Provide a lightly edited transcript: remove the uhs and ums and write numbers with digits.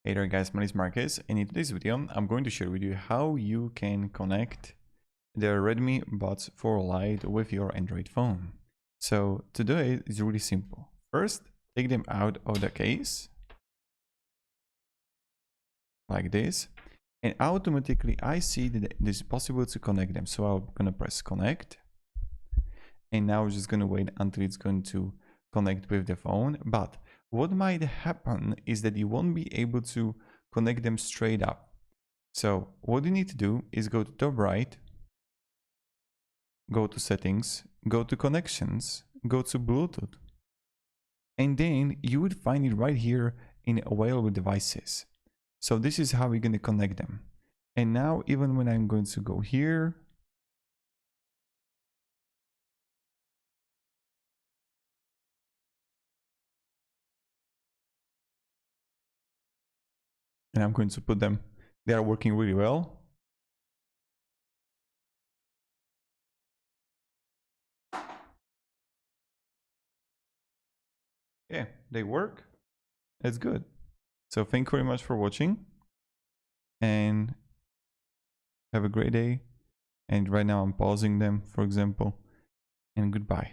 Hey there guys, my name is Marcus, and in today's video I'm going to share with you how you can connect the Redmi Buds for Lite with your Android phone. So to do it is really simple. First, take them out of the case like this, and automatically I see that it is possible to connect them. So I'm gonna press connect, and now I'm just gonna wait until it's going to connect with the phone. But what might happen is that you won't be able to connect them straight up. So what you need to do is go to top right, go to settings, go to connections, go to Bluetooth, and then you would find it right here in available devices. So this is how we're going to connect them. And now even when I'm going to go here, and I'm going to put them, they are working really well. Yeah, they work. That's good. So thank you very much for watching, and have a great day. And right now I'm pausing them, for example, and goodbye.